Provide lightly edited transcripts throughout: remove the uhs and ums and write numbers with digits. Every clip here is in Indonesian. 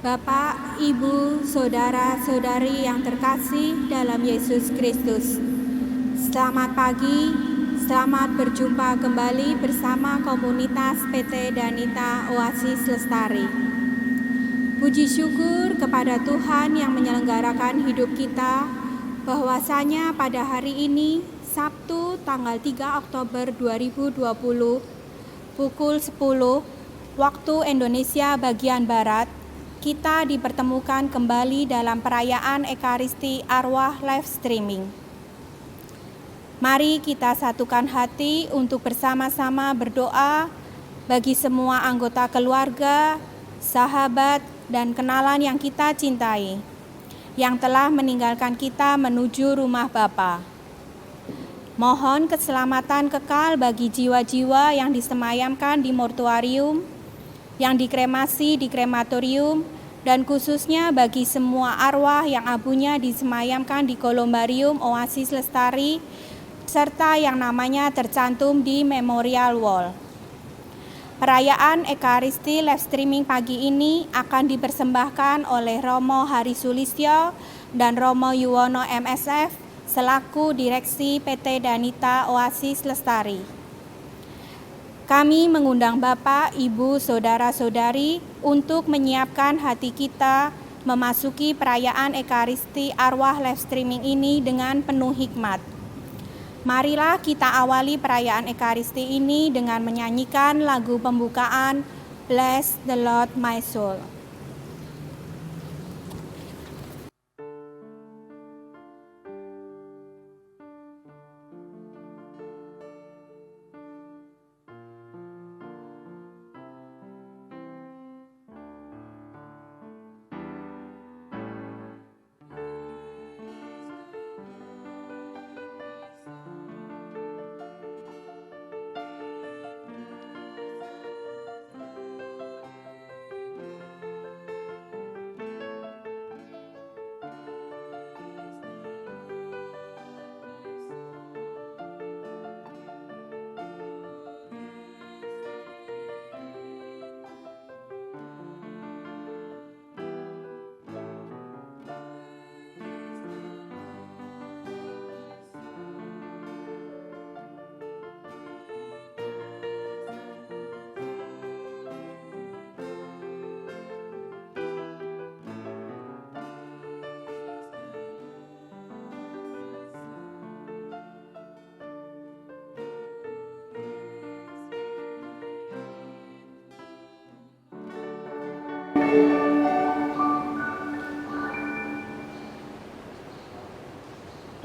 Bapak, Ibu, saudara-saudari yang terkasih dalam Yesus Kristus. Selamat pagi, selamat berjumpa kembali bersama komunitas PT Danita Oasis Lestari. Puji syukur kepada Tuhan yang menyelenggarakan hidup kita, bahwasanya pada hari ini, Sabtu tanggal 3 Oktober 2020, pukul 10, waktu Indonesia bagian Barat, kita dipertemukan kembali dalam perayaan Ekaristi Arwah live streaming. Mari kita satukan hati untuk bersama-sama berdoa bagi semua anggota keluarga, sahabat, dan kenalan yang kita cintai, yang telah meninggalkan kita menuju rumah Bapa. Mohon keselamatan kekal bagi jiwa-jiwa yang disemayamkan di mortuarium, yang dikremasi di krematorium, dan khususnya bagi semua arwah yang abunya disemayamkan di kolumbarium Oasis Lestari, serta yang namanya tercantum di Memorial Wall. Perayaan Ekaristi live streaming pagi ini akan dipersembahkan oleh Romo Hari Sulistyo dan Romo Yuwono MSF selaku Direksi PT Danita Oasis Lestari. Kami mengundang Bapak, Ibu, saudara-saudari untuk menyiapkan hati kita memasuki perayaan Ekaristi Arwah live streaming ini dengan penuh hikmat. Marilah kita awali perayaan Ekaristi ini dengan menyanyikan lagu pembukaan Bless the Lord my soul.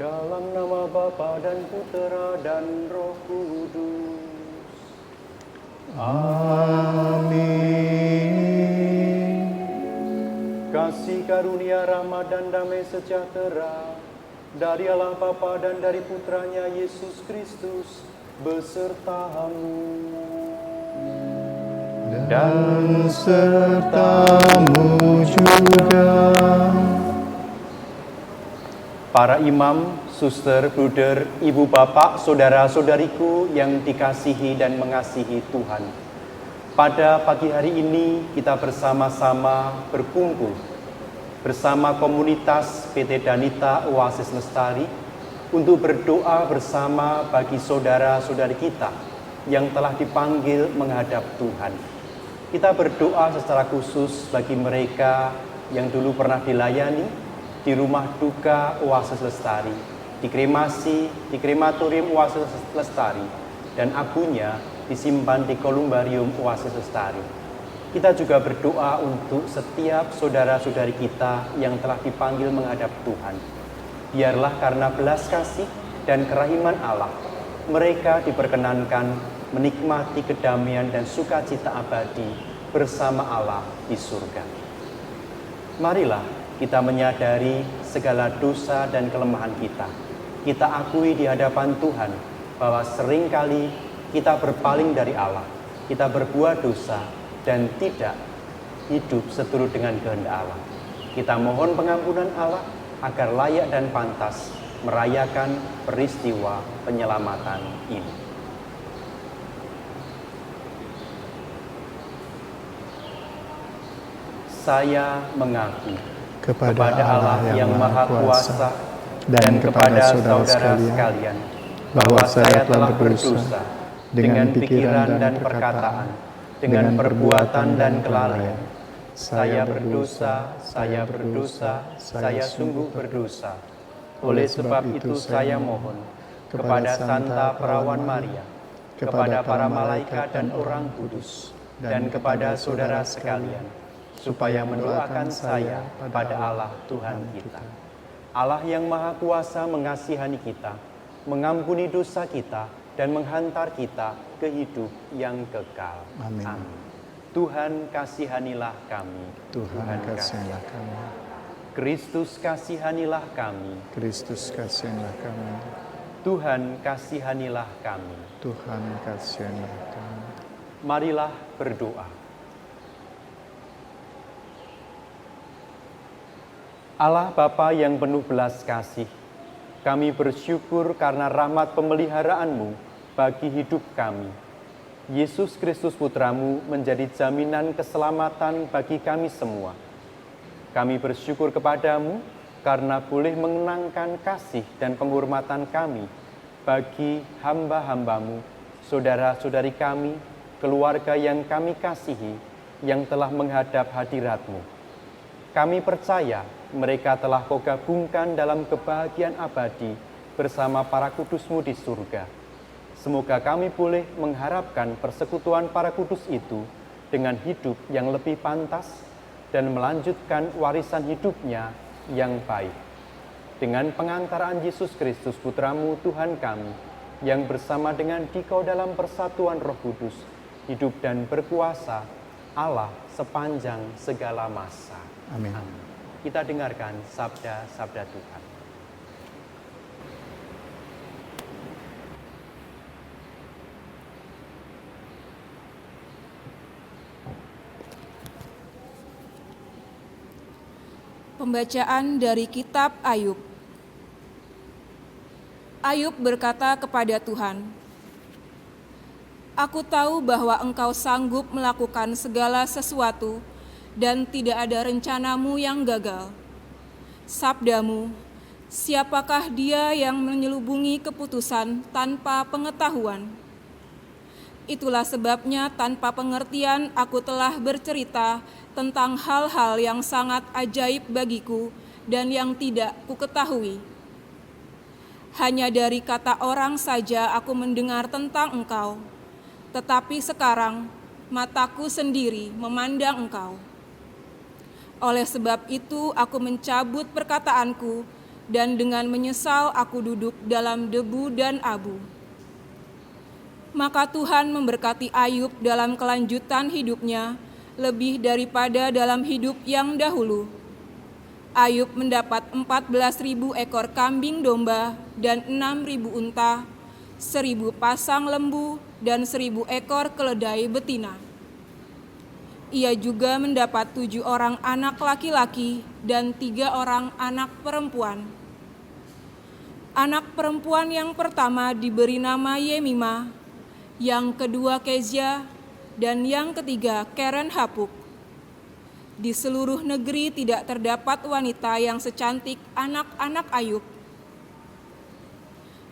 Dalam nama Bapa dan Putera dan Roh Kudus. Amin. Kasih karunia, rahmat dan damai sejahtera dari Allah Bapa dan dari Putranya Yesus Kristus besertamu. Dan sertamu juga. Para imam, suster, bruder, ibu bapak, saudara-saudariku yang dikasihi dan mengasihi Tuhan. Pada pagi hari ini kita bersama-sama berkumpul bersama komunitas PT Danita Oasis Lestari untuk berdoa bersama bagi saudara-saudari kita yang telah dipanggil menghadap Tuhan. Kita berdoa secara khusus bagi mereka yang dulu pernah dilayani di rumah duka Oasis Lestari, di kremasi, di krematorium Oasis Lestari, dan abunya disimpan di kolumbarium Oasis Lestari. Kita juga berdoa untuk setiap saudara-saudari kita yang telah dipanggil menghadap Tuhan. Biarlah karena belas kasih dan kerahiman Allah, mereka diperkenankan menikmati kedamaian dan sukacita abadi bersama Allah di surga. Marilah kita menyadari segala dosa dan kelemahan kita. Kita akui di hadapan Tuhan bahwa seringkali kita berpaling dari Allah. Kita berbuat dosa dan tidak hidup seturut dengan kehendak Allah. Kita mohon pengampunan Allah agar layak dan pantas merayakan peristiwa penyelamatan ini. saya mengaku kepada Allah yang Maha Kuasa dan kepada saudara sekalian bahwa saya telah berdosa dengan pikiran dan perkataan, dengan perbuatan dan kelalaian. Saya berdosa, saya sungguh berdosa. Oleh sebab itu saya mohon kepada Santa Perawan Maria, kepada para malaikat dan orang kudus, dan kepada saudara sekalian, supaya mendoakan saya pada Allah Tuhan kita. Allah yang Maha Kuasa mengasihani kita, mengampuni dosa kita, dan menghantar kita ke hidup yang kekal. Amin. Tuhan kasihanilah kami. Tuhan kasihanilah kami. Kristus kasihanilah kami. Kristus kasihanilah kami. Tuhan kasihanilah kami. Tuhan kasihanilah kami. Marilah berdoa. Allah Bapa yang penuh belas kasih, kami bersyukur karena rahmat pemeliharaan-Mu bagi hidup kami. Yesus Kristus Putra-Mu menjadi jaminan keselamatan bagi kami semua. Kami bersyukur kepadamu karena boleh mengenangkan kasih dan penghormatan kami bagi hamba-hambamu, saudara-saudari kami, keluarga yang kami kasihi, yang telah menghadap hadirat-Mu. Kami percaya mereka telah Kau gabungkan dalam kebahagiaan abadi bersama para kudus-Mu di surga. Semoga kami boleh mengharapkan persekutuan para kudus itu dengan hidup yang lebih pantas dan melanjutkan warisan hidupnya yang baik. Dengan pengantaraan Yesus Kristus Putra-Mu Tuhan kami, yang bersama dengan Dikau dalam persatuan Roh Kudus, hidup dan berkuasa Allah sepanjang segala masa. Amin. Kita dengarkan sabda-sabda Tuhan. Pembacaan dari kitab Ayub. Ayub berkata kepada Tuhan, "Aku tahu bahwa Engkau sanggup melakukan segala sesuatu dan tidak ada rencanamu yang gagal. Sabdamu, siapakah dia yang menyelubungi keputusan tanpa pengetahuan? Itulah sebabnya tanpa pengertian aku telah bercerita tentang hal-hal yang sangat ajaib bagiku dan yang tidak kuketahui. Hanya dari kata orang saja aku mendengar tentang Engkau, tetapi sekarang mataku sendiri memandang Engkau. Oleh sebab itu aku mencabut perkataanku dan dengan menyesal aku duduk dalam debu dan abu." Maka Tuhan memberkati Ayub dalam kelanjutan hidupnya lebih daripada dalam hidup yang dahulu. Ayub mendapat 14.000 ekor kambing domba dan 6.000 unta, 1.000 pasang lembu dan 1.000 ekor keledai betina. Ia juga mendapat 7 orang anak laki-laki dan 3 orang anak perempuan. Anak perempuan yang pertama diberi nama Yemima, yang kedua Kezia, dan yang ketiga Keren Hapuk. Di seluruh negeri tidak terdapat wanita yang secantik anak-anak Ayub.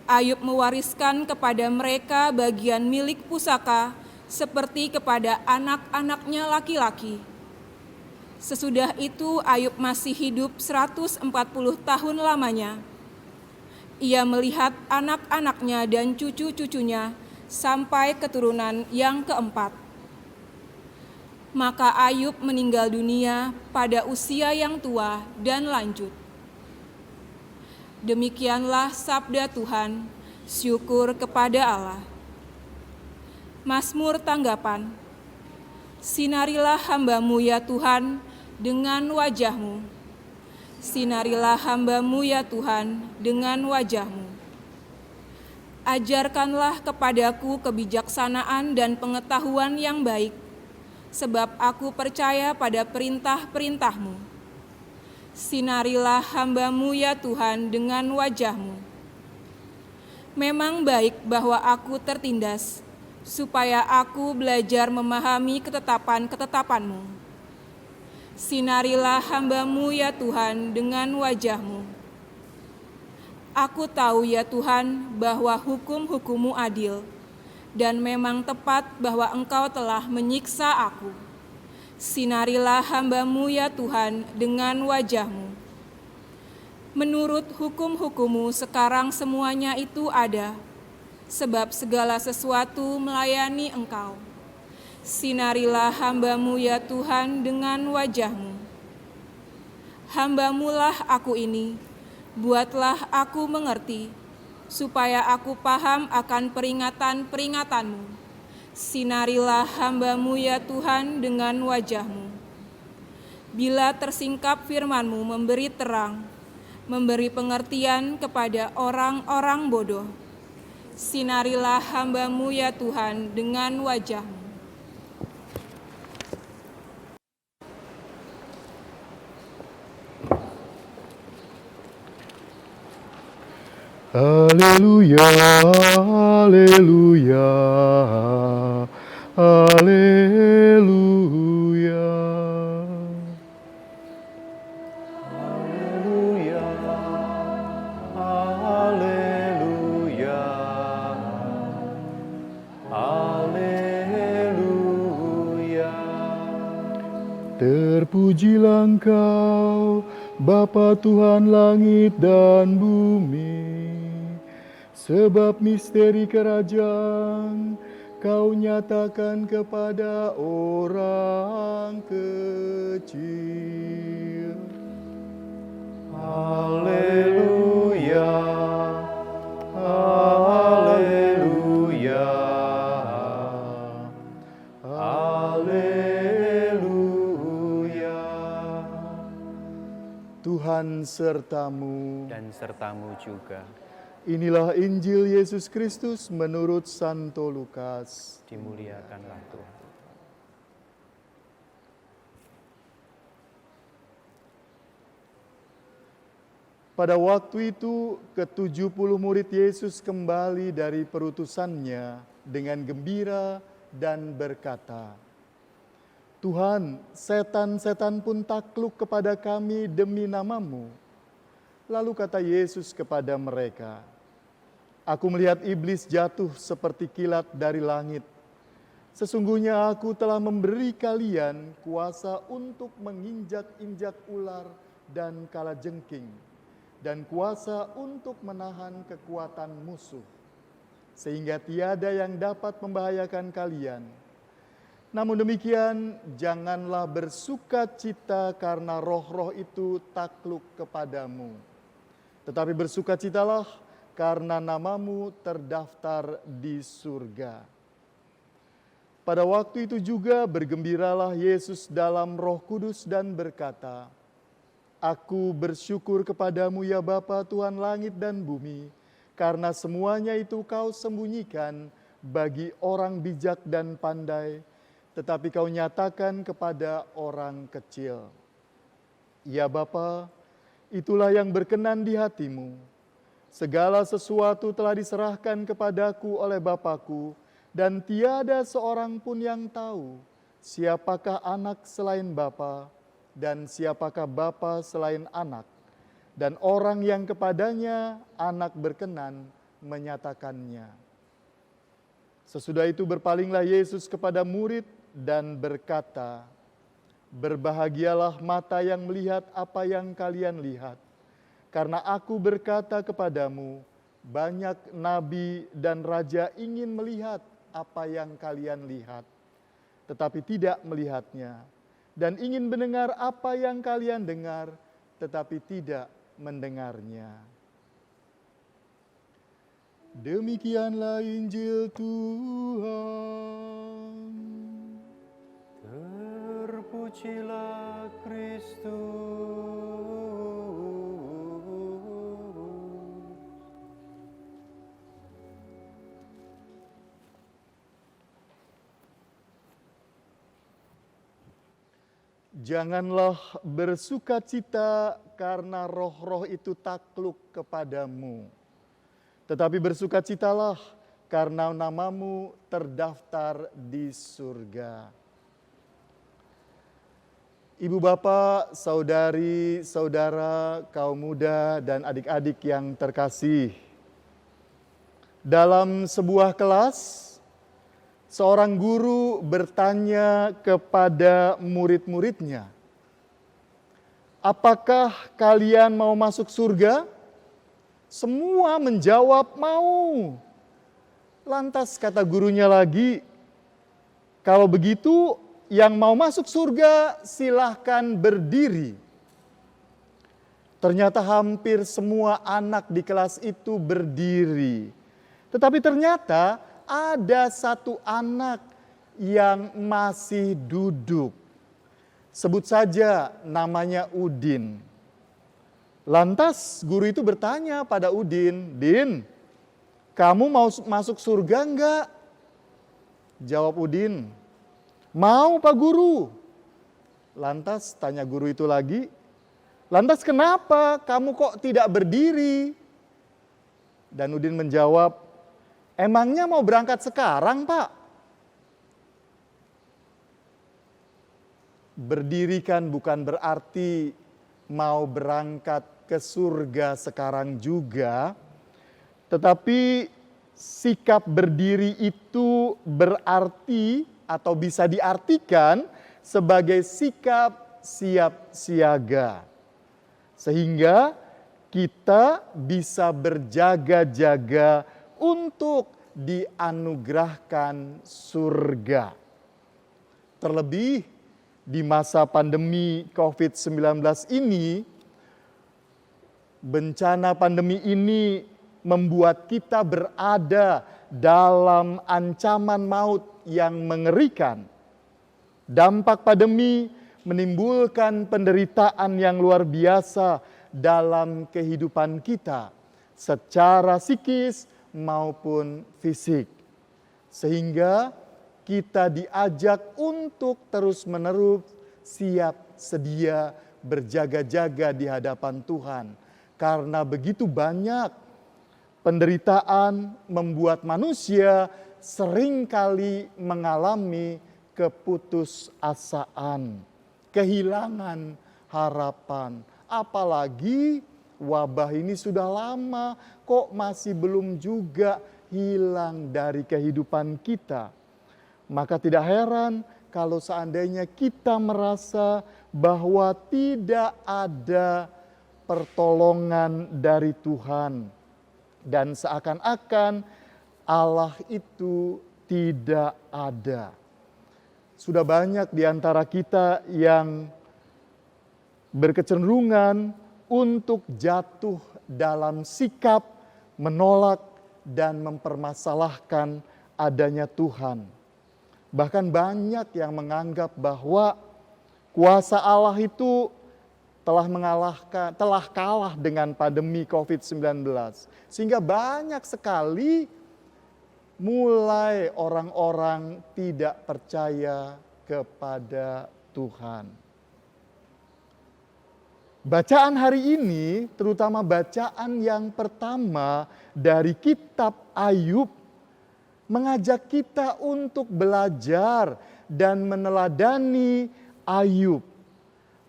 Ayub mewariskan kepada mereka bagian milik pusaka seperti kepada anak-anaknya laki-laki. Sesudah itu Ayub masih hidup 140 tahun lamanya. Ia melihat anak-anaknya dan cucu-cucunya sampai keturunan yang keempat. Maka Ayub meninggal dunia pada usia yang tua dan lanjut. Demikianlah sabda Tuhan, syukur kepada Allah. Mazmur tanggapan. Sinarilah hamba-Mu ya Tuhan dengan wajah-Mu. Sinarilah hamba-Mu ya Tuhan dengan wajah-Mu. Ajarkanlah kepadaku kebijaksanaan dan pengetahuan yang baik, sebab aku percaya pada perintah-perintah-Mu. Sinarilah hamba-Mu ya Tuhan dengan wajah-Mu. Memang baik bahwa aku tertindas, supaya aku belajar memahami ketetapan-ketetapan-Mu. Sinarilah hamba-Mu ya Tuhan dengan wajah-Mu. Aku tahu ya Tuhan bahwa hukum-Hukum-Mu adil, dan memang tepat bahwa Engkau telah menyiksa aku. Sinarilah hamba-Mu ya Tuhan dengan wajah-Mu. Menurut hukum-Hukum-Mu sekarang semuanya itu ada, sebab segala sesuatu melayani Engkau. Sinarilah hamba-Mu ya Tuhan dengan wajah-Mu. Hamba-Mu lah aku ini, buatlah aku mengerti, supaya aku paham akan peringatan-peringatan-Mu. Sinarilah hamba-Mu ya Tuhan dengan wajah-Mu. Bila tersingkap firman-Mu memberi terang, memberi pengertian kepada orang-orang bodoh. Sinarilah hamba-Mu ya Tuhan dengan wajah-Mu. Haleluya, haleluya, haleluya. Haleluya, haleluya, haleluya. Terpujilah Engkau, Bapa Tuhan langit dan bumi, sebab misteri kerajaan Kau nyatakan kepada orang kecil. Haleluya, haleluya, haleluya. Tuhan sertamu. Dan sertamu juga. Inilah Injil Yesus Kristus menurut Santo Lukas. Dimuliakanlah Tuhan. Pada waktu itu, ke-70 murid Yesus kembali dari perutusannya dengan gembira dan berkata, Tuhan, setan-setan pun takluk kepada kami demi nama-Mu. Lalu kata Yesus kepada mereka, Aku melihat iblis jatuh seperti kilat dari langit. Sesungguhnya aku telah memberi kalian kuasa untuk menginjak-injak ular dan kalajengking, dan kuasa untuk menahan kekuatan musuh, sehingga tiada yang dapat membahayakan kalian. Namun demikian, janganlah bersuka cita karena roh-roh itu takluk kepadamu. Tetapi bersukacitalah karena namamu terdaftar di surga. Pada waktu itu juga bergembiralah Yesus dalam Roh Kudus dan berkata, Aku bersyukur kepadamu ya Bapa Tuhan langit dan bumi, karena semuanya itu Kau sembunyikan bagi orang bijak dan pandai, tetapi Kau nyatakan kepada orang kecil. Ya Bapa, itulah yang berkenan di hati-Mu. Segala sesuatu telah diserahkan kepadaku oleh Bapa-Ku, dan tiada seorang pun yang tahu siapakah anak selain Bapa, dan siapakah Bapa selain anak, dan orang yang kepadanya anak berkenan menyatakannya. Sesudah itu berpalinglah Yesus kepada murid dan berkata, Berbahagialah mata yang melihat apa yang kalian lihat. Karena aku berkata kepadamu, banyak nabi dan raja ingin melihat apa yang kalian lihat, tetapi tidak melihatnya. Dan ingin mendengar apa yang kalian dengar, tetapi tidak mendengarnya. Demikianlah Injil Tuhan. Terpujilah Kristus. Janganlah bersukacita karena roh-roh itu takluk kepadamu. Tetapi bersukacitalah karena namamu terdaftar di surga. Ibu bapak, saudari, saudara, kaum muda, dan adik-adik yang terkasih. Dalam sebuah kelas, seorang guru bertanya kepada murid-muridnya, "Apakah kalian mau masuk surga?" Semua menjawab mau. Lantas kata gurunya lagi, "Kalau begitu, yang mau masuk surga silahkan berdiri." Ternyata hampir semua anak di kelas itu berdiri. Tetapi ternyata ada satu anak yang masih duduk. Sebut saja namanya Udin. Lantas guru itu bertanya pada Udin, "Din, kamu mau masuk surga enggak?" Jawab Udin, "Mau Pak Guru." Lantas tanya guru itu lagi, "Lantas kenapa kamu kok tidak berdiri?" Dan Udin menjawab, "Emangnya mau berangkat sekarang, Pak?" Berdiri kan bukan berarti mau berangkat ke surga sekarang juga, tetapi sikap berdiri itu berarti atau bisa diartikan sebagai sikap siap siaga. Sehingga kita bisa berjaga-jaga untuk dianugerahkan surga. Terlebih di masa pandemi COVID-19 ini, bencana pandemi ini membuat kita berada dalam ancaman maut yang mengerikan. Dampak pandemi menimbulkan penderitaan yang luar biasa dalam kehidupan kita, secara psikis maupun fisik. Sehingga kita diajak untuk terus-menerus siap sedia berjaga-jaga di hadapan Tuhan. Karena begitu banyak penderitaan membuat manusia seringkali mengalami keputusasaan, kehilangan harapan. Apalagi wabah ini sudah lama, kok masih belum juga hilang dari kehidupan kita. Maka tidak heran kalau seandainya kita merasa bahwa tidak ada pertolongan dari Tuhan. Dan seakan-akan Allah itu tidak ada. Sudah banyak di antara kita yang berkecenderungan untuk jatuh dalam sikap menolak dan mempermasalahkan adanya Tuhan. Bahkan banyak yang menganggap bahwa kuasa Allah itu telah kalah dengan pandemi COVID-19. Sehingga banyak sekali mulai orang-orang tidak percaya kepada Tuhan. Bacaan hari ini, terutama bacaan yang pertama dari kitab Ayub, mengajak kita untuk belajar dan meneladani Ayub.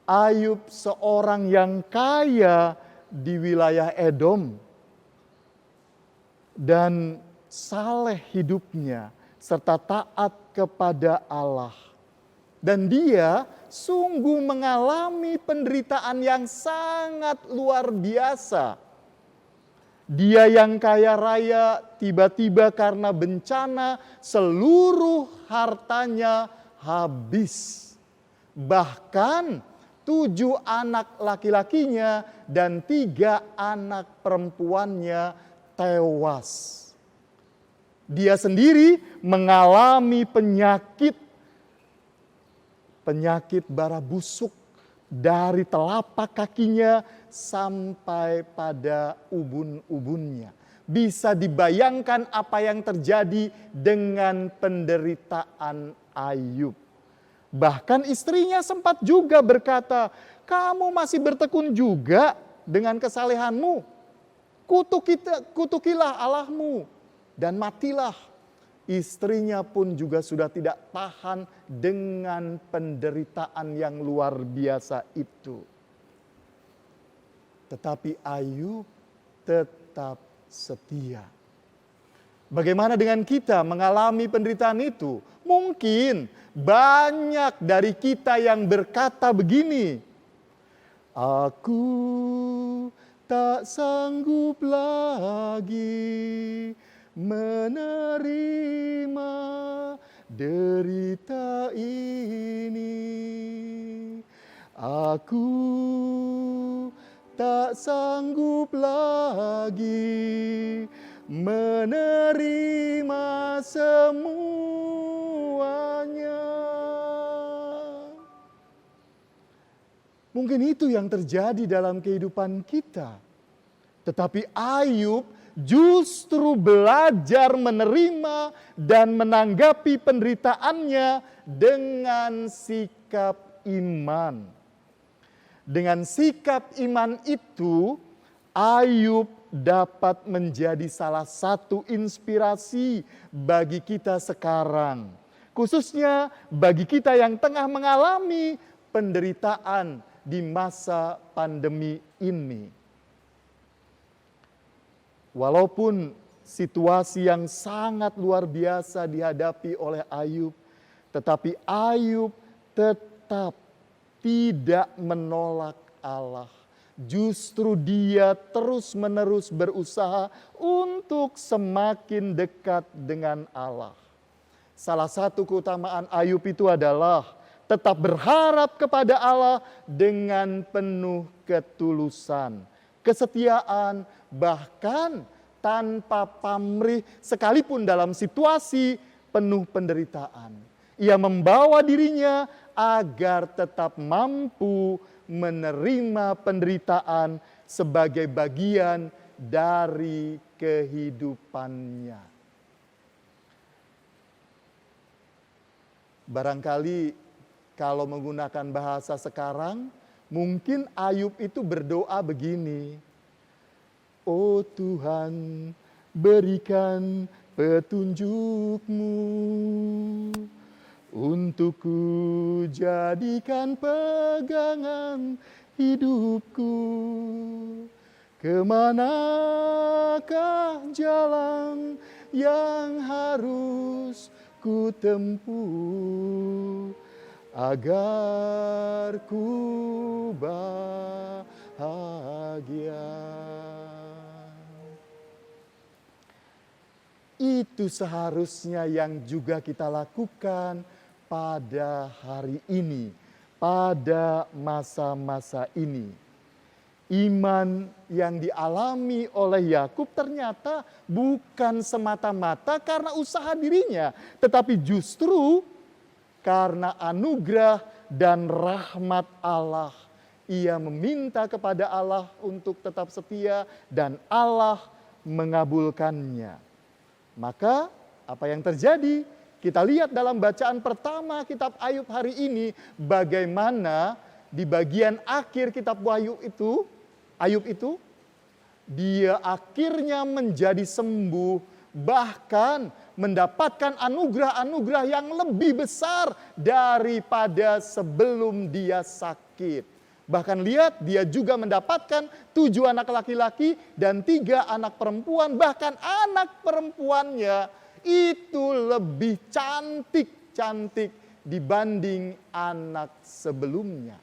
Ayub seorang yang kaya di wilayah Edom dan saleh hidupnya serta taat kepada Allah. Dan dia sungguh mengalami penderitaan yang sangat luar biasa. Dia yang kaya raya tiba-tiba karena bencana seluruh hartanya habis. Bahkan 7 anak laki-lakinya dan 3 anak perempuannya tewas. Dia sendiri mengalami penyakit bara busuk dari telapak kakinya sampai pada ubun-ubunnya. Bisa dibayangkan apa yang terjadi dengan penderitaan Ayub. Bahkan istrinya sempat juga berkata, "Kamu masih bertekun juga dengan kesalehanmu. Kutukilah Allahmu dan matilah." istrinya pun juga sudah tidak tahan dengan penderitaan yang luar biasa itu. Tetapi Ayub tetap setia. Bagaimana dengan kita mengalami penderitaan itu? Mungkin banyak dari kita yang berkata begini, aku tak sanggup lagi menerima derita ini. Aku tak sanggup lagi menerima semuanya. Mungkin itu yang terjadi dalam kehidupan kita. Tetapi Ayub justru belajar menerima dan menanggapi penderitaannya dengan sikap iman. Dengan sikap iman itu, Ayub dapat menjadi salah satu inspirasi bagi kita sekarang. Khususnya bagi kita yang tengah mengalami penderitaan di masa pandemi ini. Walaupun situasi yang sangat luar biasa dihadapi oleh Ayub, tetapi Ayub tetap tidak menolak Allah. Justru dia terus-menerus berusaha untuk semakin dekat dengan Allah. Salah satu keutamaan Ayub itu adalah tetap berharap kepada Allah dengan penuh ketulusan, kesetiaan, bahkan tanpa pamrih sekalipun dalam situasi penuh penderitaan. Ia membawa dirinya agar tetap mampu menerima penderitaan sebagai bagian dari kehidupannya. Barangkali kalau menggunakan bahasa sekarang, mungkin Ayub itu berdoa begini, "Oh Tuhan, berikan petunjuk-Mu untuk ku jadikan pegangan hidupku. Kemanakah jalan yang harus ku tempuh agar ku bahagia." Itu seharusnya yang juga kita lakukan pada hari ini, pada masa-masa ini. Iman yang dialami oleh Yakub ternyata bukan semata-mata karena usaha dirinya, tetapi justru karena anugerah dan rahmat Allah. Ia meminta kepada Allah untuk tetap setia dan Allah mengabulkannya. Maka apa yang terjadi? Kita lihat dalam bacaan pertama kitab Ayub hari ini bagaimana di bagian akhir kitab Ayub itu dia akhirnya menjadi sembuh, bahkan mendapatkan anugerah-anugerah yang lebih besar daripada sebelum dia sakit. Bahkan lihat, dia juga mendapatkan 7 anak laki-laki dan 3 anak perempuan, bahkan anak perempuannya itu lebih cantik dibanding anak sebelumnya.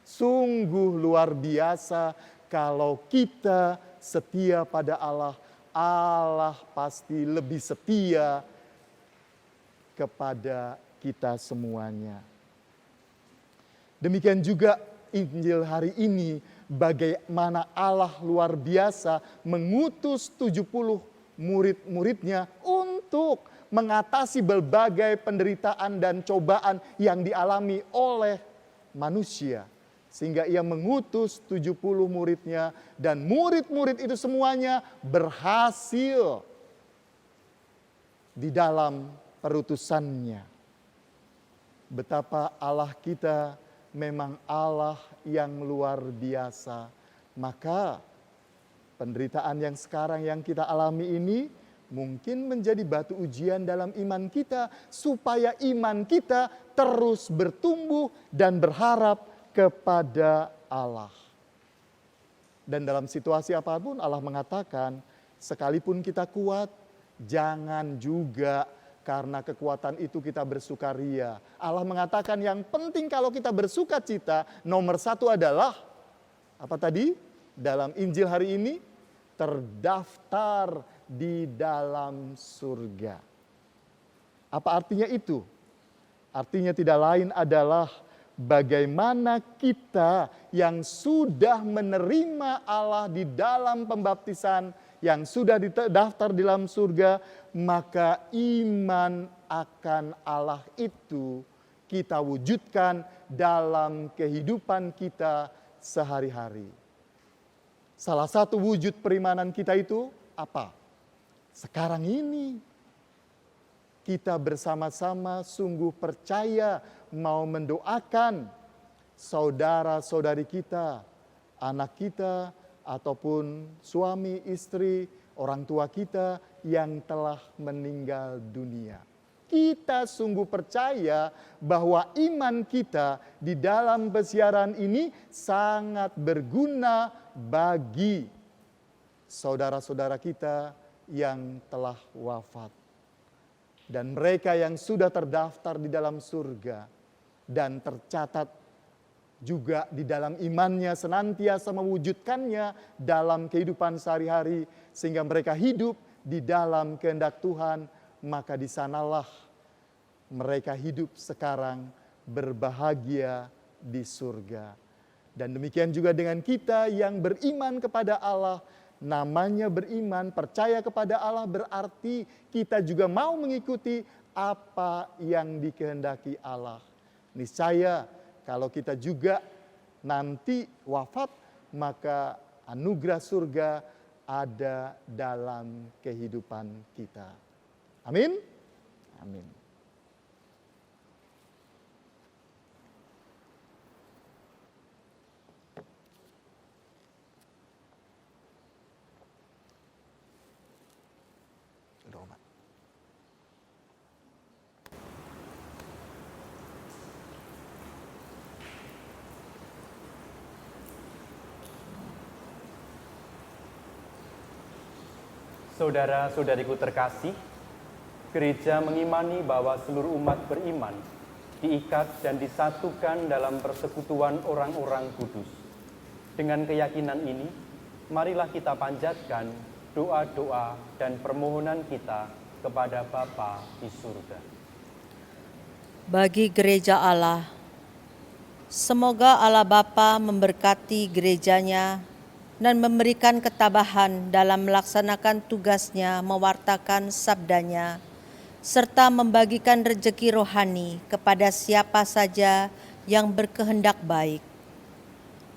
Sungguh luar biasa kalau kita setia pada Allah, Allah pasti lebih setia kepada kita semuanya. Demikian juga Injil hari ini, bagaimana Allah luar biasa mengutus 70 murid-muridnya untuk mengatasi berbagai penderitaan dan cobaan yang dialami oleh manusia. Sehingga ia mengutus 70 muridnya dan murid-murid itu semuanya berhasil di dalam perutusannya. Betapa Allah kita memang Allah yang luar biasa. Maka penderitaan yang sekarang yang kita alami ini mungkin menjadi batu ujian dalam iman kita, supaya iman kita terus bertumbuh dan berharap kepada Allah. Dan dalam situasi apapun Allah mengatakan, sekalipun kita kuat, jangan juga karena kekuatan itu kita bersukaria. Allah mengatakan yang penting kalau kita bersuka cita, nomor satu adalah, apa tadi? Dalam Injil hari ini, terdaftar di dalam surga. Apa artinya itu? Artinya tidak lain adalah bagaimana kita yang sudah menerima Allah di dalam pembaptisan, yang sudah didaftar di dalam surga, maka iman akan Allah itu kita wujudkan dalam kehidupan kita sehari-hari. Salah satu wujud perimanan kita itu apa? Sekarang ini kita bersama-sama sungguh percaya mau mendoakan saudara-saudari kita, anak kita, ataupun suami, istri, orang tua kita yang telah meninggal dunia. Kita sungguh percaya bahwa iman kita di dalam pesiaran ini sangat berguna bagi saudara-saudara kita yang telah wafat. Dan mereka yang sudah terdaftar di dalam surga dan tercatat juga di dalam imannya senantiasa mewujudkannya dalam kehidupan sehari-hari, sehingga mereka hidup di dalam kehendak Tuhan, maka di sanalah mereka hidup sekarang berbahagia di surga. Dan demikian juga dengan kita yang beriman kepada Allah. Namanya beriman, percaya kepada Allah berarti kita juga mau mengikuti apa yang dikehendaki Allah. Niscaya kalau kita juga nanti wafat, maka anugerah surga ada dalam kehidupan kita. Amin. Amin. Saudara-saudariku terkasih, gereja mengimani bahwa seluruh umat beriman diikat dan disatukan dalam persekutuan orang-orang kudus. Dengan keyakinan ini, marilah kita panjatkan doa-doa dan permohonan kita kepada Bapa di surga. Bagi gereja Allah, semoga Allah Bapa memberkati gerejanya dan memberikan ketabahan dalam melaksanakan tugasnya mewartakan sabdanya, serta membagikan rejeki rohani kepada siapa saja yang berkehendak baik.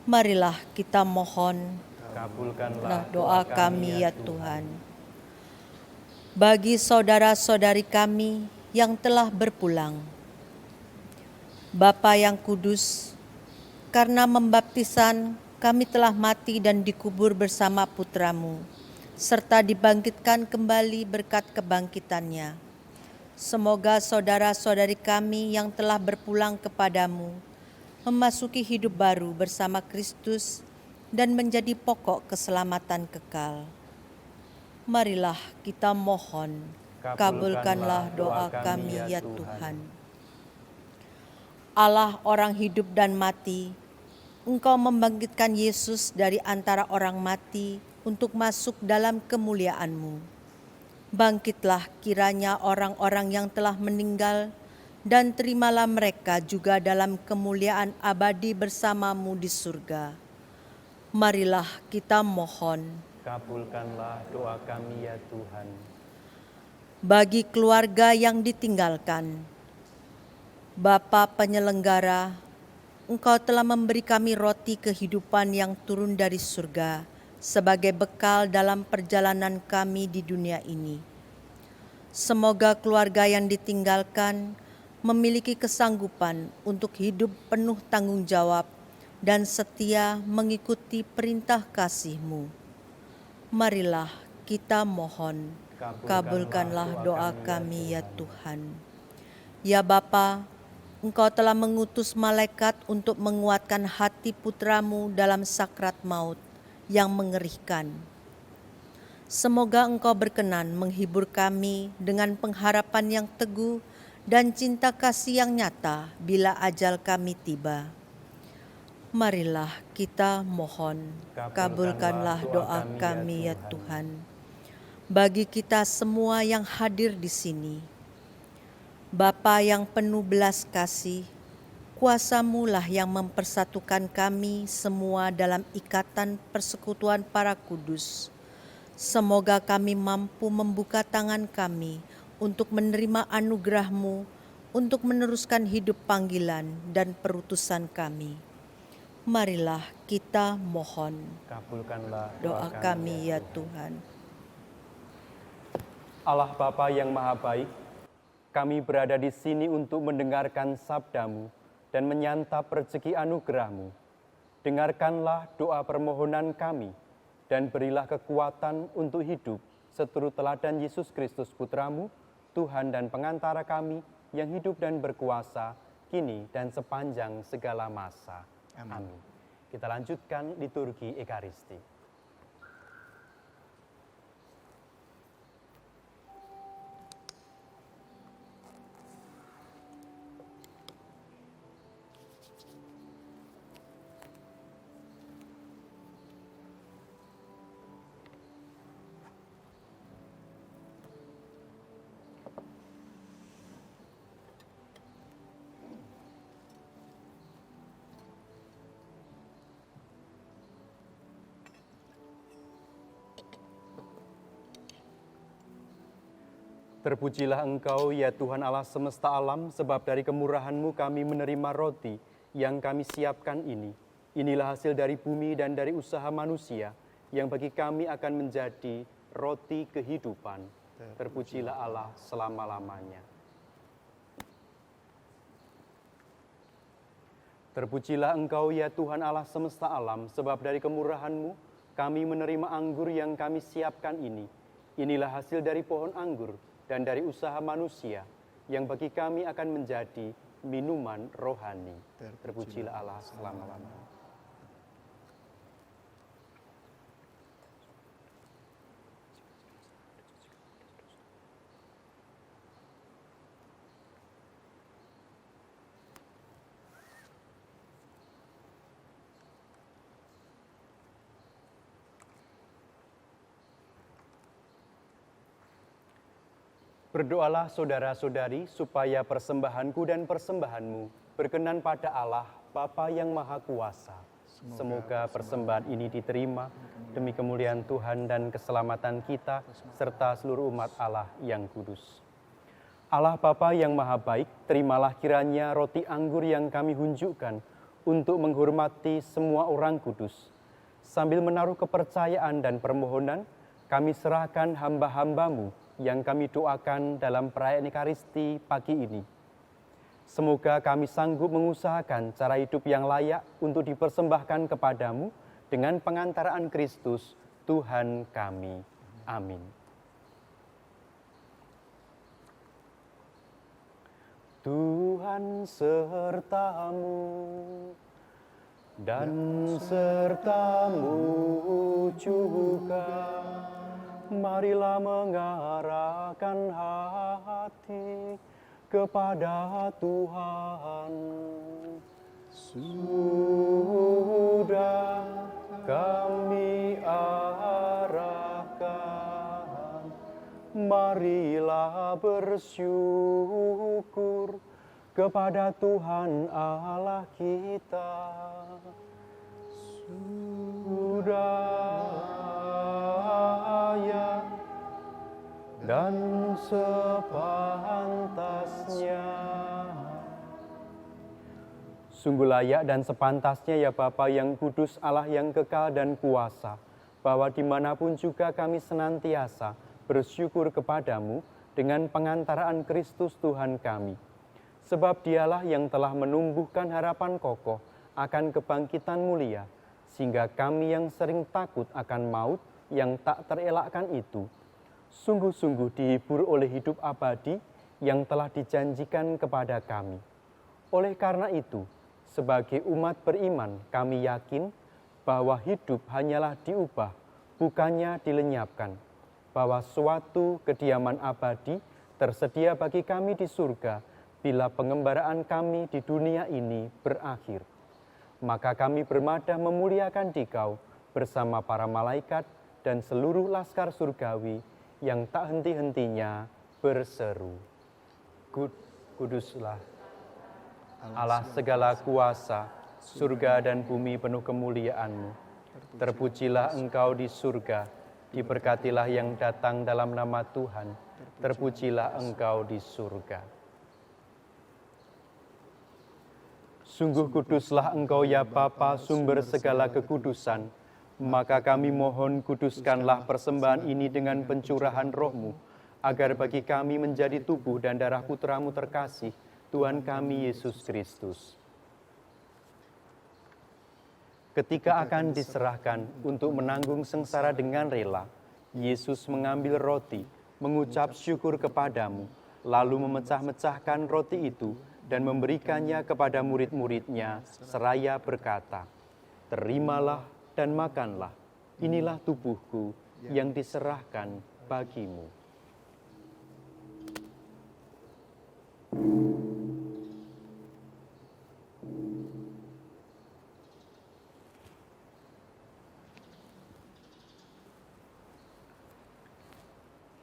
Marilah kita mohon, Kabulkanlah doa kami ya Tuhan. Bagi saudara-saudari kami yang telah berpulang, Bapa yang kudus, karena membaptisan kami telah mati dan dikubur bersama putra-Mu, serta dibangkitkan kembali berkat kebangkitannya. Semoga saudara-saudari kami yang telah berpulang kepadamu memasuki hidup baru bersama Kristus dan menjadi pokok keselamatan kekal. Marilah kita mohon, kabulkanlah doa kami ya Tuhan. Allah orang hidup dan mati, Engkau membangkitkan Yesus dari antara orang mati untuk masuk dalam kemuliaan-Mu. Bangkitlah kiranya orang-orang yang telah meninggal, dan terimalah mereka juga dalam kemuliaan abadi bersama-Mu di surga. Marilah kita mohon. Kabulkanlah doa kami ya Tuhan. Bagi keluarga yang ditinggalkan, Bapa penyelenggara, Engkau telah memberi kami roti kehidupan yang turun dari surga sebagai bekal dalam perjalanan kami di dunia ini. Semoga keluarga yang ditinggalkan memiliki kesanggupan untuk hidup penuh tanggung jawab dan setia mengikuti perintah kasih-Mu. Marilah kita mohon. Kabulkanlah doa kami ya Tuhan. Ya Bapa, Engkau telah mengutus malaikat untuk menguatkan hati putramu dalam sakrat maut yang mengerikan. Semoga Engkau berkenan menghibur kami dengan pengharapan yang teguh dan cinta kasih yang nyata bila ajal kami tiba. Marilah kita mohon, kabulkanlah doa kami ya Tuhan. Bagi kita semua yang hadir di sini, Bapa yang penuh belas kasih, kuasa-Mu lah yang mempersatukan kami semua dalam ikatan persekutuan para kudus. Semoga kami mampu membuka tangan kami untuk menerima anugerah-Mu, untuk meneruskan hidup panggilan dan perutusan kami. Marilah kita mohon. Kabulkanlah Doa kami ya Tuhan. Allah Bapa yang Maha Baik, kami berada di sini untuk mendengarkan sabda-Mu dan menyantap rezeki anugerah-Mu. Dengarkanlah doa permohonan kami dan berilah kekuatan untuk hidup seturut teladan Yesus Kristus Putra-Mu, Tuhan dan pengantara kami yang hidup dan berkuasa kini dan sepanjang segala masa. Amin. Kita lanjutkan liturgi Ekaristi. Terpujilah Engkau, ya Tuhan Allah semesta alam, sebab dari kemurahan-Mu kami menerima roti yang kami siapkan ini. Inilah hasil dari bumi dan dari usaha manusia, yang bagi kami akan menjadi roti kehidupan. Terpujilah Allah selama-lamanya. Terpujilah Engkau, ya Tuhan Allah semesta alam, sebab dari kemurahan-Mu kami menerima anggur yang kami siapkan ini. Inilah hasil dari pohon anggur dan dari usaha manusia, yang bagi kami akan menjadi minuman rohani. Terpujilah Allah selama-lamanya. Berdoalah saudara-saudari supaya persembahanku dan persembahanmu berkenan pada Allah Bapa yang Maha Kuasa. Semoga persembahan ini diterima demi kemuliaan Tuhan dan keselamatan kita serta seluruh umat Allah yang kudus. Allah Bapa yang Maha Baik, terimalah kiranya roti anggur yang kami hunjukkan untuk menghormati semua orang kudus. Sambil menaruh kepercayaan dan permohonan, kami serahkan hamba-hamba-Mu yang kami doakan dalam perayaan Ekaristi pagi ini. Semoga kami sanggup mengusahakan cara hidup yang layak untuk dipersembahkan kepadamu dengan pengantaraan Kristus, Tuhan kami. Amin. Tuhan sertamu dan sertamu juga. Marilah mengarahkan hati kepada Tuhan. Sudah kami arahkan, marilah bersyukur kepada Tuhan Allah kita. Sudah dan sepantasnya. Sungguh layak dan sepantasnya ya Bapa yang kudus, Allah yang kekal dan kuasa, bahwa dimanapun juga kami senantiasa bersyukur kepadamu dengan pengantaraan Kristus Tuhan kami. Sebab dialah yang telah menumbuhkan harapan kokoh akan kebangkitan mulia, sehingga kami yang sering takut akan maut yang tak terelakkan itu, sungguh-sungguh dihibur oleh hidup abadi yang telah dijanjikan kepada kami. Oleh karena itu, sebagai umat beriman, kami yakin bahwa hidup hanyalah diubah, bukannya dilenyapkan, bahwa suatu kediaman abadi tersedia bagi kami di surga bila pengembaraan kami di dunia ini berakhir. Maka kami bermadah memuliakan Dikau bersama para malaikat dan seluruh laskar surgawi yang tak henti-hentinya berseru. Kuduslah Allah segala kuasa, surga dan bumi penuh kemuliaan-Mu. Terpujilah Engkau di surga, diberkatilah yang datang dalam nama Tuhan, terpujilah Engkau di surga. Sungguh kuduslah Engkau ya Bapa, sumber segala kekudusan. Maka kami mohon kuduskanlah persembahan ini dengan pencurahan Roh-Mu, agar bagi kami menjadi tubuh dan darah Putra-Mu terkasih, Tuhan kami Yesus Kristus. Ketika akan diserahkan untuk menanggung sengsara dengan rela, Yesus mengambil roti, mengucap syukur kepadamu, lalu memecah-mecahkan roti itu dan memberikannya kepada murid-muridnya, seraya berkata, "Terimalah dan makanlah, inilah tubuhku yang diserahkan bagimu."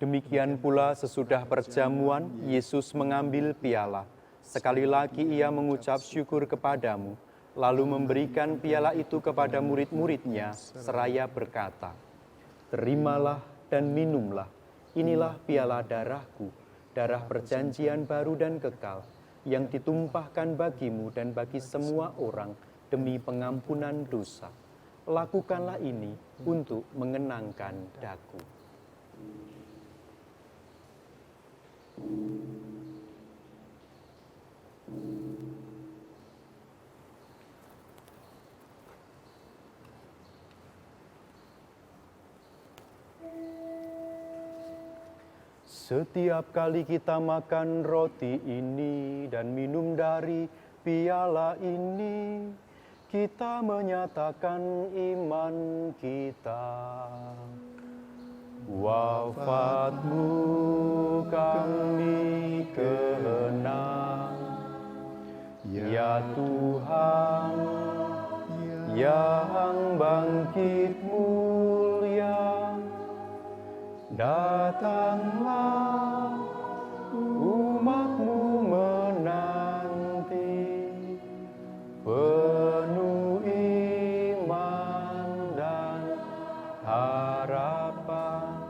Demikian pula sesudah perjamuan, Yesus mengambil piala. Sekali lagi ia mengucap syukur kepadamu, lalu memberikan piala itu kepada murid-muridnya, seraya berkata, "Terimalah dan minumlah, inilah piala darahku, darah perjanjian baru dan kekal, yang ditumpahkan bagimu dan bagi semua orang demi pengampunan dosa. Lakukanlah ini untuk mengenangkan daku." Setiap kali kita makan roti ini dan minum dari piala ini, kita menyatakan iman kita. Wafatmu kami kenang, ya Tuhan, yang bangkit mulia. Datanglah, umat-Mu menanti, penuh iman dan harapan.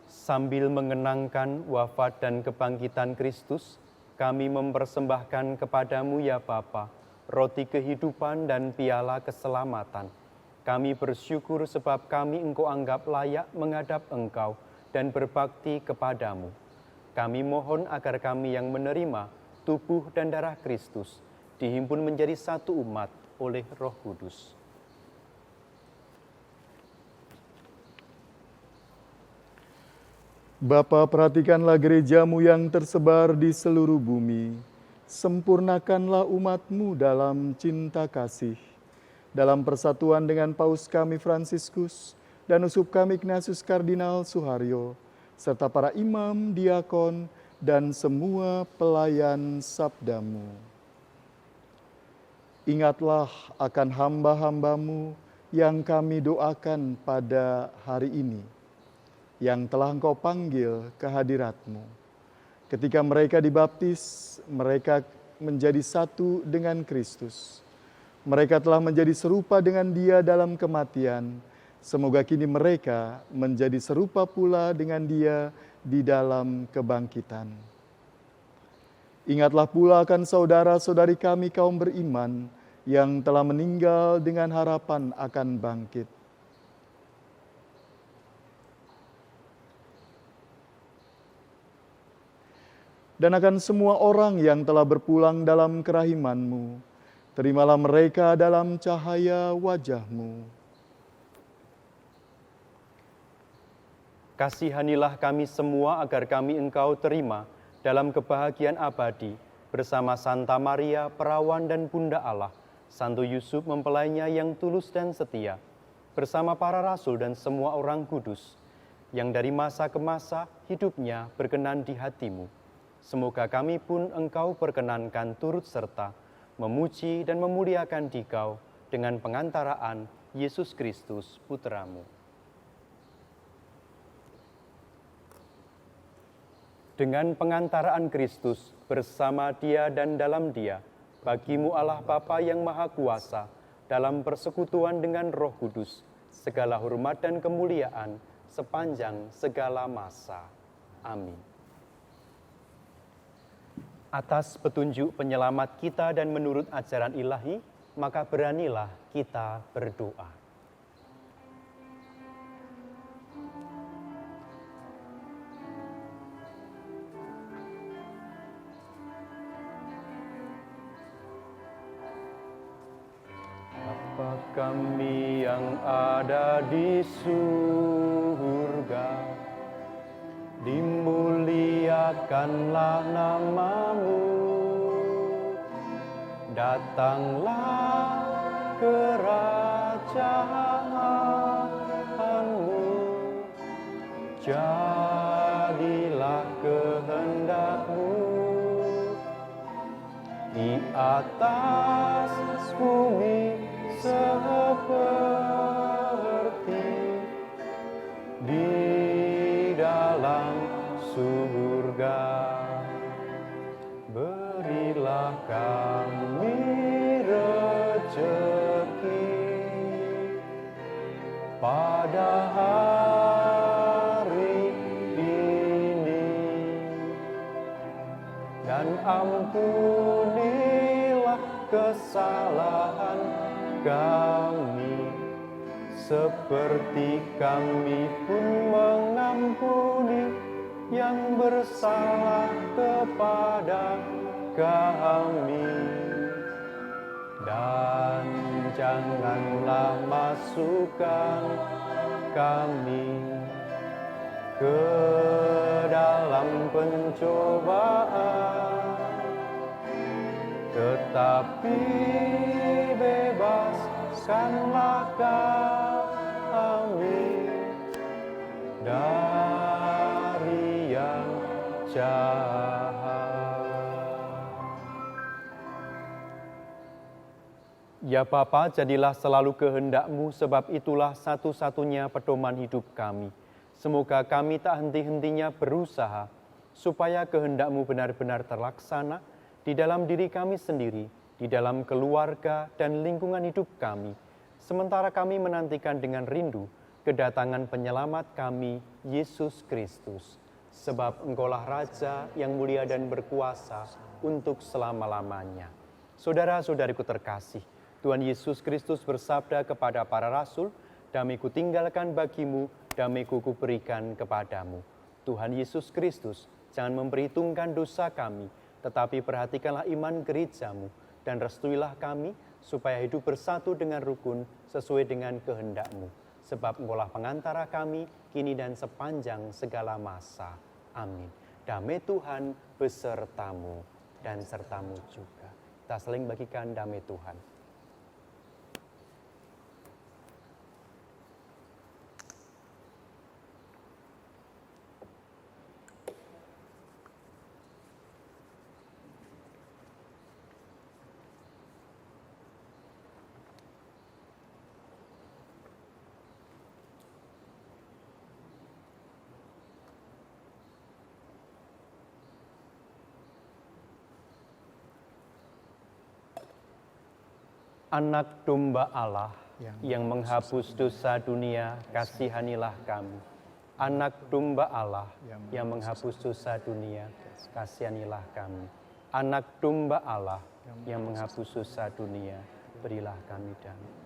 Sambil mengenangkan wafat dan kebangkitan Kristus, kami mempersembahkan kepadamu ya Bapa, roti kehidupan dan piala keselamatan. Kami bersyukur sebab kami Engkau anggap layak menghadap Engkau dan berbakti kepadamu. Kami mohon agar kami yang menerima tubuh dan darah Kristus dihimpun menjadi satu umat oleh Roh Kudus. Bapa, perhatikanlah gereja-Mu yang tersebar di seluruh bumi. Sempurnakanlah umat-Mu dalam cinta kasih. Dalam persatuan dengan Paus kami Fransiskus dan Uskup kami Ignatius Kardinal Suharyo, serta para imam, diakon, dan semua pelayan sabda-Mu. Ingatlah akan hamba-hamba-Mu yang kami doakan pada hari ini, yang telah Engkau panggil ke hadirat-Mu. Ketika mereka dibaptis, mereka menjadi satu dengan Kristus. Mereka telah menjadi serupa dengan Dia dalam kematian. Semoga kini mereka menjadi serupa pula dengan Dia di dalam kebangkitan. Ingatlah pula akan saudara-saudari kami kaum beriman yang telah meninggal dengan harapan akan bangkit. Dan akan semua orang yang telah berpulang dalam kerahiman-Mu. Terimalah mereka dalam cahaya wajah-Mu. Kasihanilah kami semua agar kami Engkau terima dalam kebahagiaan abadi bersama Santa Maria, Perawan dan Bunda Allah, Santo Yusuf mempelainya yang tulus dan setia, bersama para rasul dan semua orang kudus, yang dari masa ke masa hidupnya berkenan di hati-Mu. Semoga kami pun Engkau perkenankan turut serta, memuji dan memuliakan Dikau dengan pengantaraan Yesus Kristus, Putra-Mu. Dengan pengantaraan Kristus, bersama Dia dan dalam Dia, bagi-Mu Allah Bapa yang Maha Kuasa, dalam persekutuan dengan Roh Kudus, segala hormat dan kemuliaan sepanjang segala masa. Amin. Atas petunjuk penyelamat kita dan menurut ajaran ilahi, maka beranilah kita berdoa. Bapa kami yang ada di surga, dimuliakanlah nama-Mu, datanglah kerajaan-Mu, jadilah kehendak-Mu di atas bumi seperti di dalam surga. Berilah kami rezeki pada hari ini, dan ampunilah kesalahan kami, seperti kami pun mengampuni yang bersalah kepada kami. Dan janganlah masukkan kami ke dalam pencobaan, tetapi bebaskanlah kami dari yang jahat. Ya Bapa, jadilah selalu kehendak-Mu, sebab itulah satu-satunya pedoman hidup kami. Semoga kami tak henti-hentinya berusaha, supaya kehendak-Mu benar-benar terlaksana di dalam diri kami sendiri, di dalam keluarga dan lingkungan hidup kami, sementara kami menantikan dengan rindu kedatangan penyelamat kami, Yesus Kristus. Sebab Engkaulah Raja yang mulia dan berkuasa untuk selama-lamanya. Saudara-saudariku terkasih, Tuhan Yesus Kristus bersabda kepada para rasul, "Damai-Ku tinggalkan bagimu, damai-Ku kuberikan kepadamu." Tuhan Yesus Kristus jangan memperhitungkan dosa kami, tetapi perhatikanlah iman gereja-Mu, dan restuilah kami supaya hidup bersatu dengan rukun sesuai dengan kehendak-Mu. Sebab Engkaulah pengantara kami, kini dan sepanjang segala masa. Amin. Damai Tuhan besertamu dan sertamu juga. Kita saling bagikan damai Tuhan. Anak domba Allah yang menghapus dosa dunia, kasihanilah kami. Anak domba Allah yang menghapus dosa dunia, kasihanilah kami. Anak domba Allah yang menghapus dosa dunia, berilah kami damai.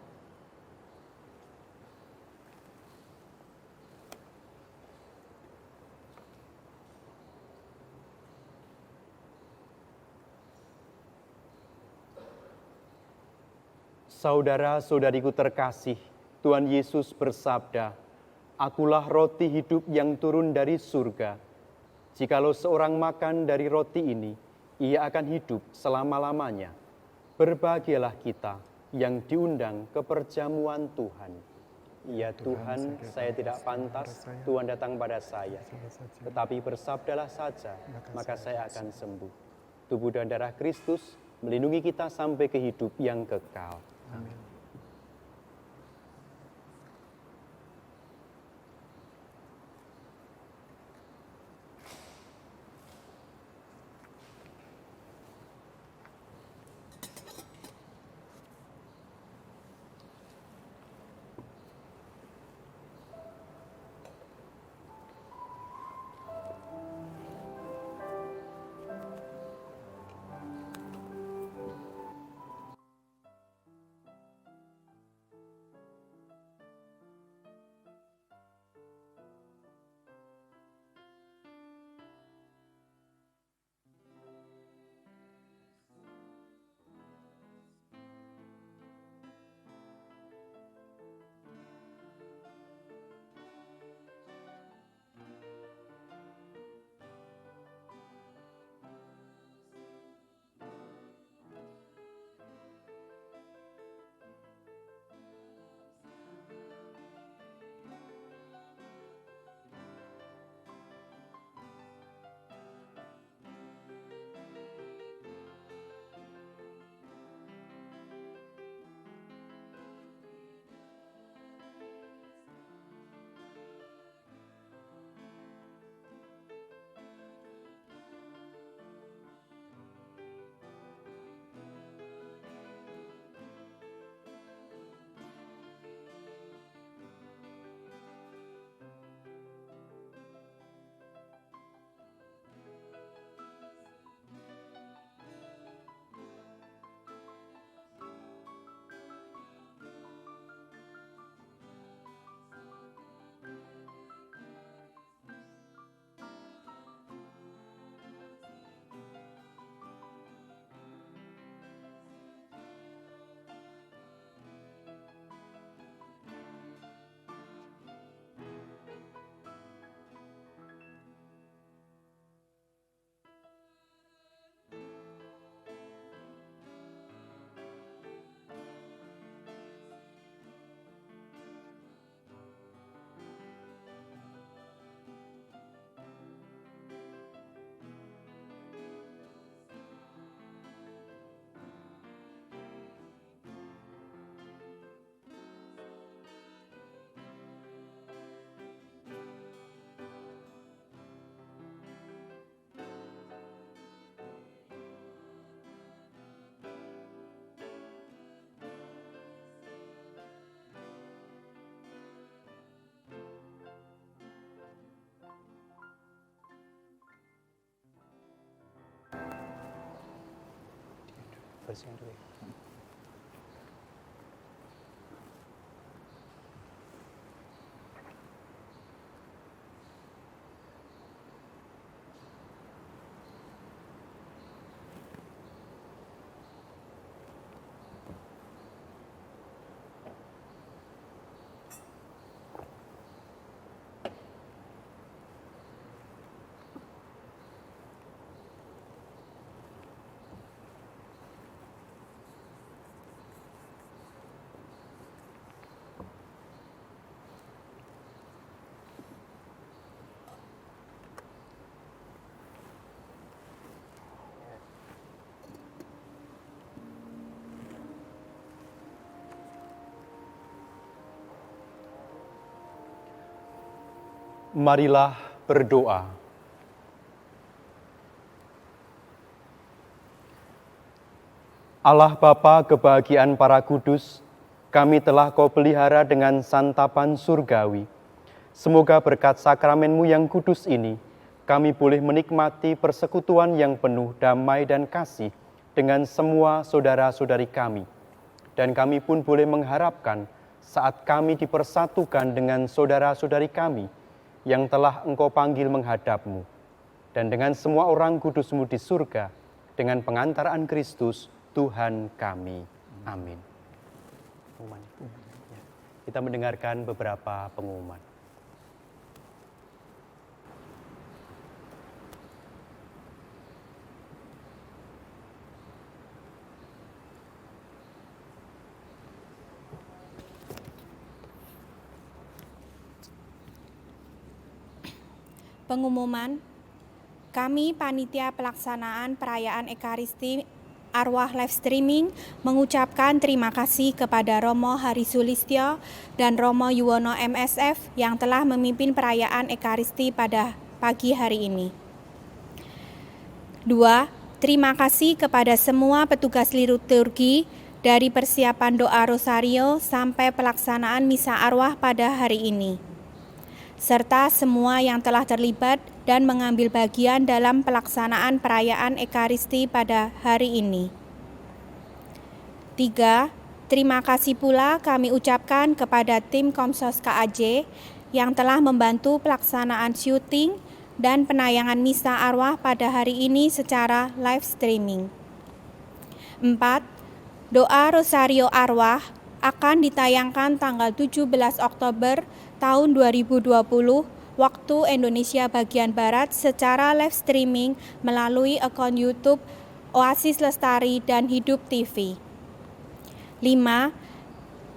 Saudara-saudariku terkasih, Tuhan Yesus bersabda, Akulah roti hidup yang turun dari surga. Jikalau seorang makan dari roti ini, ia akan hidup selama-lamanya. Berbahagialah kita yang diundang ke perjamuan Tuhan. Ya Tuhan, saya tidak pantas Tuhan datang pada saya, tetapi bersabdalah saja, maka saya akan sembuh. Tubuh dan darah Kristus melindungi kita sampai ke hidup yang kekal. Amin. Bersihin dulu ya. Marilah berdoa. Allah Bapa kebahagiaan para kudus, kami telah Kau pelihara dengan santapan surgawi. Semoga berkat sakramenmu yang kudus ini, kami boleh menikmati persekutuan yang penuh damai dan kasih dengan semua saudara-saudari kami. Dan kami pun boleh mengharapkan saat kami dipersatukan dengan saudara-saudari kami, yang telah Engkau panggil menghadap-Mu, dan dengan semua orang kudus-Mu di surga, dengan pengantaraan Kristus, Tuhan kami. Amin. Kita mendengarkan beberapa pengumuman. Pengumuman, kami panitia pelaksanaan perayaan Ekaristi Arwah live streaming mengucapkan terima kasih kepada Romo Hari Sulistyo dan Romo Yuwono MSF yang telah memimpin perayaan Ekaristi pada pagi hari ini. 2. Terima kasih kepada semua petugas liturgi dari persiapan doa rosario sampai pelaksanaan misa arwah pada hari ini, serta semua yang telah terlibat dan mengambil bagian dalam pelaksanaan perayaan Ekaristi pada hari ini. 3. Terima kasih pula kami ucapkan kepada tim Komsos KAJ yang telah membantu pelaksanaan syuting dan penayangan misa arwah pada hari ini secara live streaming. 4. Doa Rosario Arwah akan ditayangkan tanggal 17 Oktober tahun 2020 waktu Indonesia bagian Barat secara live streaming melalui akun YouTube Oasis Lestari dan Hidup TV. 5.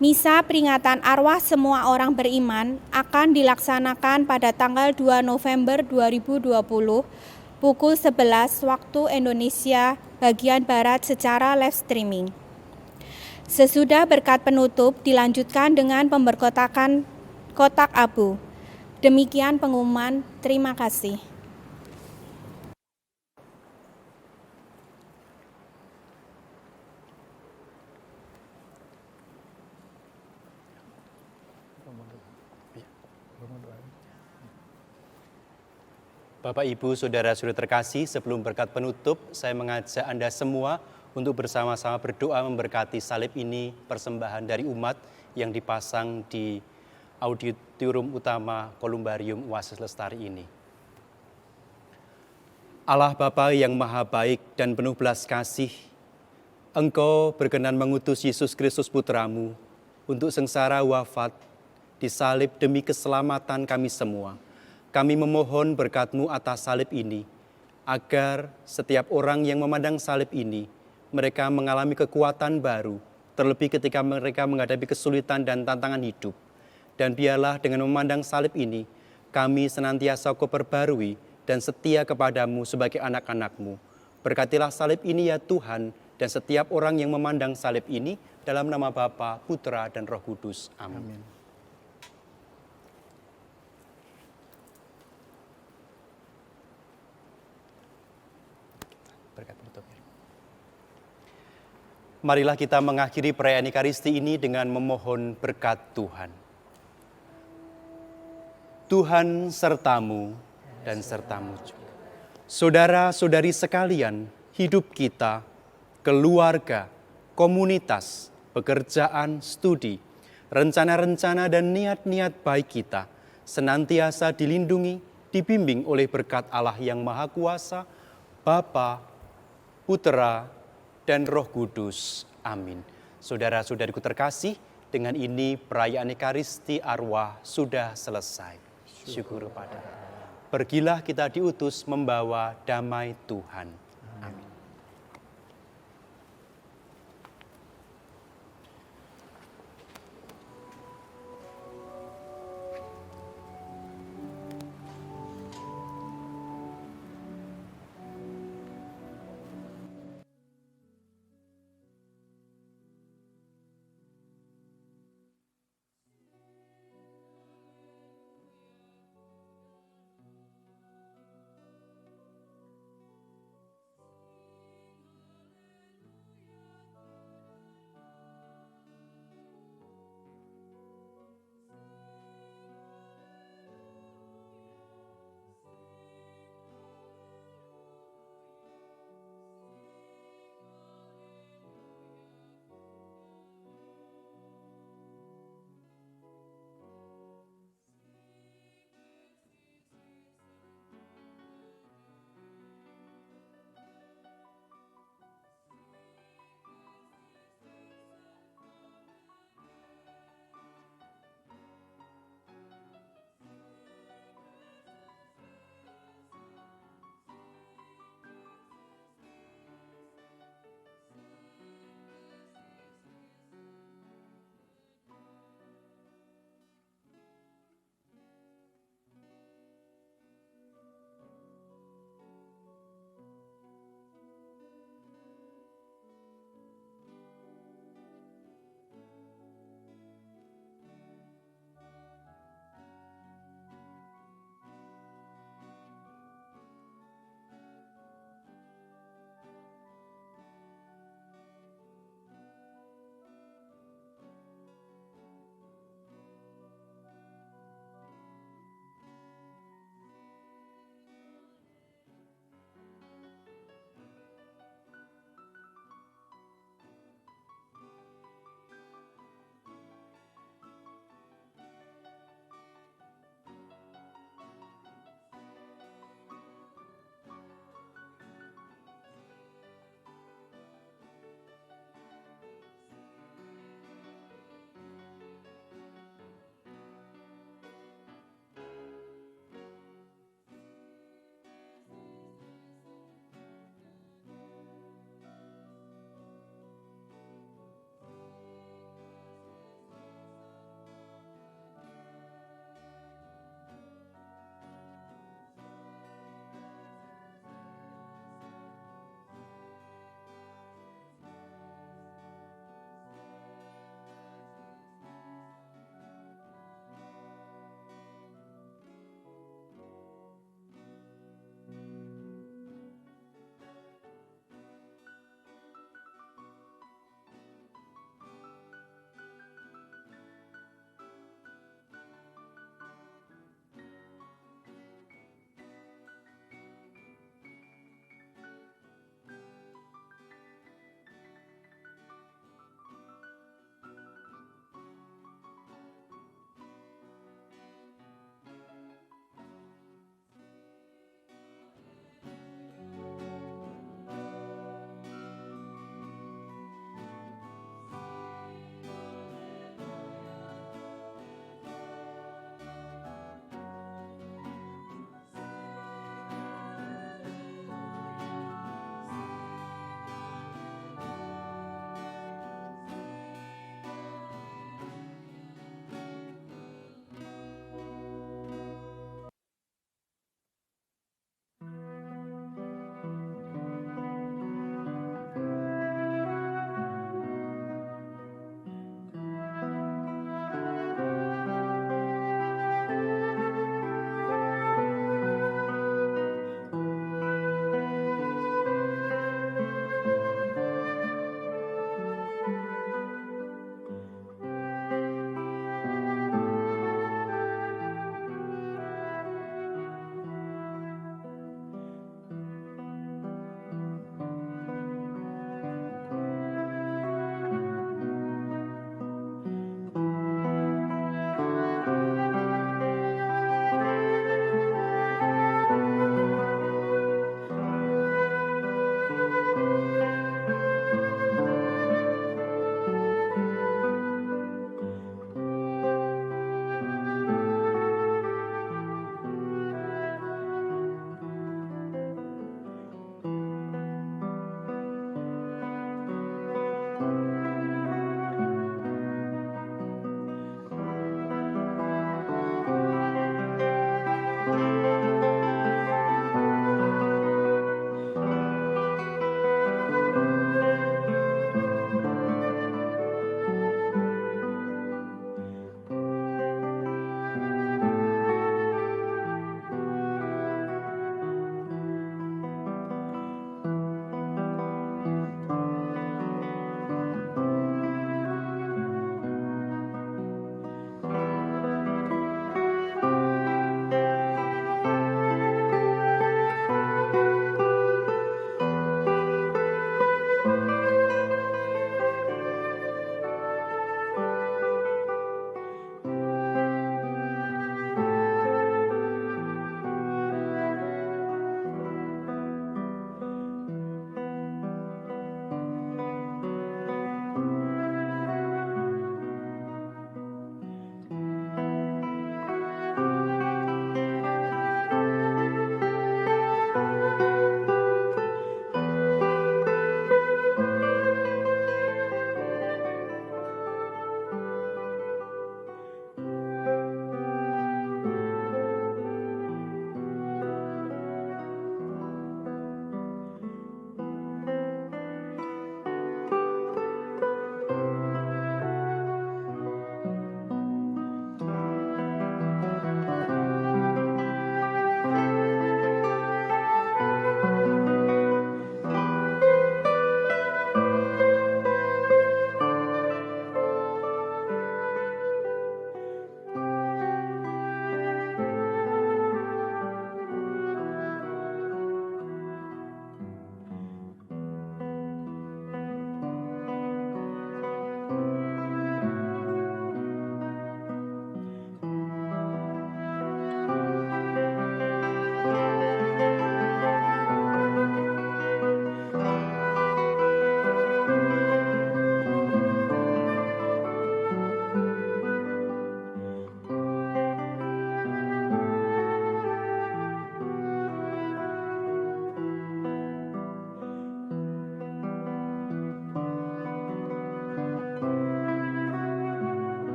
Misa peringatan arwah semua orang beriman akan dilaksanakan pada tanggal 2 November 2020 pukul 11 waktu Indonesia bagian Barat secara live streaming. Sesudah berkat penutup dilanjutkan dengan pemberkotakan kotak abu. Demikian pengumuman, terima kasih. Bapak, Ibu, Saudara-saudara terkasih, sebelum berkat penutup, saya mengajak Anda semua untuk bersama-sama berdoa memberkati salib ini, persembahan dari umat yang dipasang di auditorium utama Kolumbarium Oasis Lestari ini. Allah Bapa yang maha baik dan penuh belas kasih, Engkau berkenan mengutus Yesus Kristus Putramu untuk sengsara wafat, disalib demi keselamatan kami semua. Kami memohon berkat-Mu atas salib ini, agar setiap orang yang memandang salib ini, mereka mengalami kekuatan baru, terlebih ketika mereka menghadapi kesulitan dan tantangan hidup. Dan biarlah dengan memandang salib ini, kami senantiasa Kau perbarui dan setia kepadamu sebagai anak-anak-Mu. Berkatilah salib ini ya Tuhan, dan setiap orang yang memandang salib ini dalam nama Bapa, Putra, dan Roh Kudus. Amin. Berkat penutup. Marilah kita mengakhiri perayaan Ekaristi ini dengan memohon berkat Tuhan. Tuhan sertamu dan sertamu juga. Saudara-saudari sekalian, hidup kita, keluarga, komunitas, pekerjaan, studi, rencana-rencana dan niat-niat baik kita senantiasa dilindungi, dibimbing oleh berkat Allah yang Maha Kuasa, Bapa, Putra, dan Roh Kudus. Amin. Saudara-saudariku terkasih, dengan ini perayaan Ekaristi Arwah sudah selesai. Syukur pada. Pergilah kita diutus membawa damai Tuhan.